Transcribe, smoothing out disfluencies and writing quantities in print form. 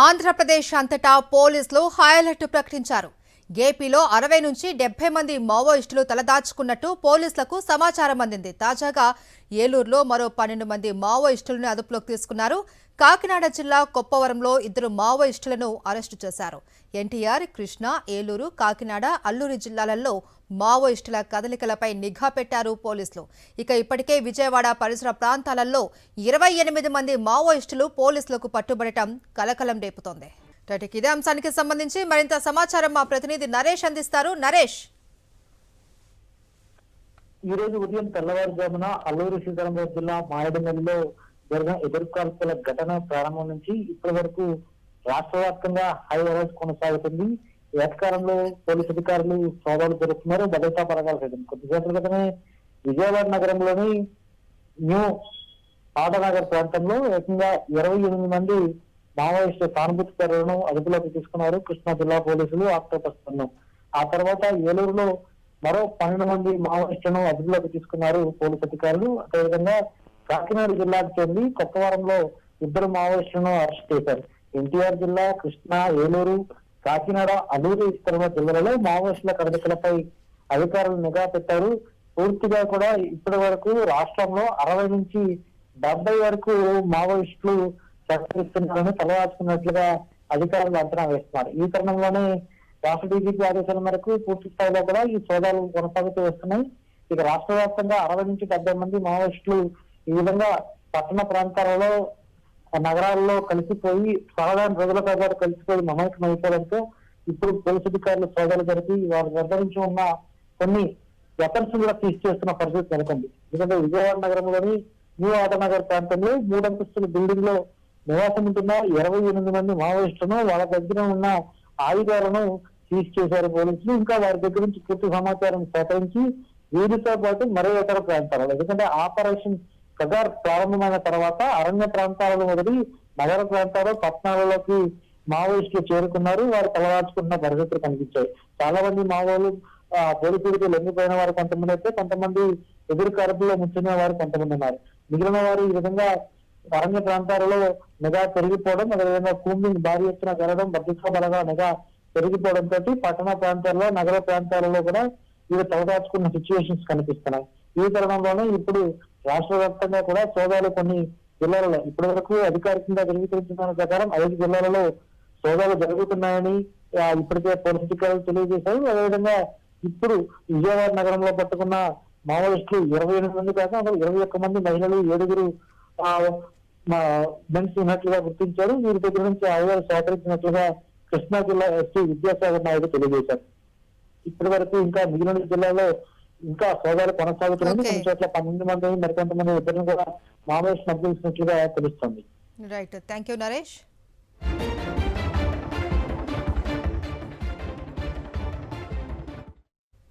ఆంధ్రప్రదేశ్ అంతటా పోలీసులు హైఅలర్ట్ ప్రకటించారు. ఏపీలో 60 నుంచి 70 మంది మావోయిస్టులు తలదాచుకున్నట్టు పోలీసులకు సమాచారం అందింది. తాజాగా ఏలూరులో మరో 12 మంది మావోయిస్టులను అదుపులోకి తీసుకున్నారు. కాకినాడ జిల్లా కొప్పవరంలో 2 మావోయిస్టులను అరెస్టు చేశారు. ఎన్టీఆర్, కృష్ణా, ఏలూరు, కాకినాడ, అల్లూరు జిల్లాలలో మావోయిస్టుల కదలికలపై నిఘా పెట్టారు పోలీసులు. ఇప్పటికే విజయవాడ పరిసర ప్రాంతాలలో 28 మంది మావోయిస్టులు పోలీసులకు పట్టుబడటం కలకలం రేపుతోంది. ఇదే అంశానికి సంబంధించి మరింత సమాచారం మా ప్రతినిధి నరేష్ అందిస్తారు. నరేష్, ఈ రోజు ఉదయం తెల్లవారుజామున అల్లూరు సీతారామరాజు జిల్లా మారేడుమిల్లిలో జరిగిన ఎదురుకాల్పుల ఘటన ప్రారంభం నుంచి ఇప్పటి వరకు రాష్ట్ర వ్యాప్తంగా హై అలర్ట్ కొనసాగుతుంది. ఏకకాలంలో పోలీసు అధికారులు సోదాలు జరుపుతున్నారు. భద్రతా బలగాలు సైతం కొద్దిసేపటి క్రితమే విజయవాడ నగరంలోని న్యూ ఆటనగర్ ప్రాంతంలో ఏకంగా 28 మంది మావోయిస్టు సానుభూతిపరులను అదుపులోకి తీసుకున్నారు కృష్ణా జిల్లా పోలీసులు, ఆక్టోపస్ బృందం. ఆ తర్వాత ఏలూరులో మరో 12 మంది మావోయిస్టులను అదుపులోకి తీసుకున్నారు పోలీసు అధికారులు. అదేవిధంగా కాకినాడ జిల్లాకు చెంది కొత్తవరంలో 2 మావోయిస్టులను అరెస్ట్ చేశారు. ఎన్టీఆర్ జిల్లా, కృష్ణా, ఏలూరు, కాకినాడ, అల్లూరు జిల్లాలలో మావోయిస్టుల కదలికలపై అధికారులు నిఘా పెట్టారు. పూర్తిగా కూడా ఇప్పటి వరకు రాష్ట్రంలో 60 నుంచి 70 వరకు మావోయిస్టులు సహకరిస్తున్నారని తలవాచుకున్నట్లుగా అధికారులు అంచనా వేస్తున్నారు. ఈ తరుణంలోనే రాష్ట్ర డీజీపీ ఆదేశాల మేరకు పూర్తి స్థాయిలో కూడా ఈ సోదాలు కొనసాగుతూ వస్తున్నాయి. రాష్ట్ర వ్యాప్తంగా 60 నుంచి 70 మంది మావోయిస్టులు ఈ విధంగా పట్టణ ప్రాంతాలలో, నగరాల్లో కలిసిపోయి సాధారణ ప్రజలతో పాటు కలిసిపోయి మమేకం అయిపోవడంతో ఇప్పుడు పోలీసు అధికారులు సోదాలు జరిపి వారు నిర్వహించి ఉన్న కొన్ని వెపన్స్ కూడా చేస్తున్న పరిస్థితి నెలకొంది. ఎందుకంటే విజయవాడ నగరంలోని న్యూ ఆటనగర్ ప్రాంతంలో 3 అంతస్తుల బిల్డింగ్ లో నివాసం ఉంటున్న 28 మంది మావోయిస్టులను, వాళ్ళ దగ్గర ఉన్న ఆయుధాలను సీజ్ చేశారు పోలీసులు. ఇంకా వారి దగ్గర నుంచి పూర్తి సమాచారం సేకరించి వీరితో పాటు మరో ఇతర ప్రాంతాలలో, ఎందుకంటే ఆపరేషన్ కగార్ ప్రారంభమైన తర్వాత అరణ్య ప్రాంతాలను వదిలి నగర ప్రాంతాలు, పట్టణాలలోకి మావోయిస్టులు చేరుకున్నారు. వారు తలవాచుకుంటున్న పరిస్థితులు కనిపించాయి. చాలా మంది మావోలు పోలీసులకు లొంగిపోయిన వారు కొంతమంది అయితే, కొంతమంది ఎదురు కారుపుల్లో ముచ్చిన వారు కొంతమంది ఉన్నారు. మిగిలిన వారు ఈ విధంగా అరణ్య ప్రాంతాలలో నిఘా పెరిగిపోవడం, అదేవిధంగా కూంబింగ్ భారీ ఎత్తున జరగడం, భద్రతా బలగా నిఘా పెరిగిపోవడంతో పట్టణ ప్రాంతాల్లో, నగర ప్రాంతాలలో కూడా ఇవి తలదాచుకున్న సిచ్యువేషన్స్ కనిపిస్తున్నాయి. ఈ తరుణంలోనే ఇప్పుడు రాష్ట్ర వ్యాప్తంగా కూడా సోదాలు కొన్ని జిల్లాలలో ఇప్పటి వరకు అధికారికంగా ధృవీకరించిన దాని ప్రకారం 5 జిల్లాలలో సోదాలు జరుగుతున్నాయని ఇప్పటికే పోలీసు అధికారులు తెలియజేశారు. అదేవిధంగా ఇప్పుడు విజయవాడ నగరంలో పట్టుకున్న మావోయిస్టులు 28 మంది కాక 21 మంది మహిళలు, 7 మెన్స్ ఉన్నట్లుగా గుర్తించారు. వీరి దగ్గర నుంచి ఆయుధాలు సేకరించినట్లుగా కృష్ణా జిల్లా ఎస్పీ విద్యాసాగర్ నాయుడు తెలియజేశారు. ఇప్పటి వరకు ఇంకా మిగిలిన జిల్లాలో ఇంకా సోదాలు కొనసాగుతున్నాయి. కొన్ని చోట్ల 12 మంది, మరికొంతమంది ఇద్దరిని కూడా మావోయిస్టులు అప్పగించినట్లుగా తెలుస్తోంది. Right, thank you Naresh.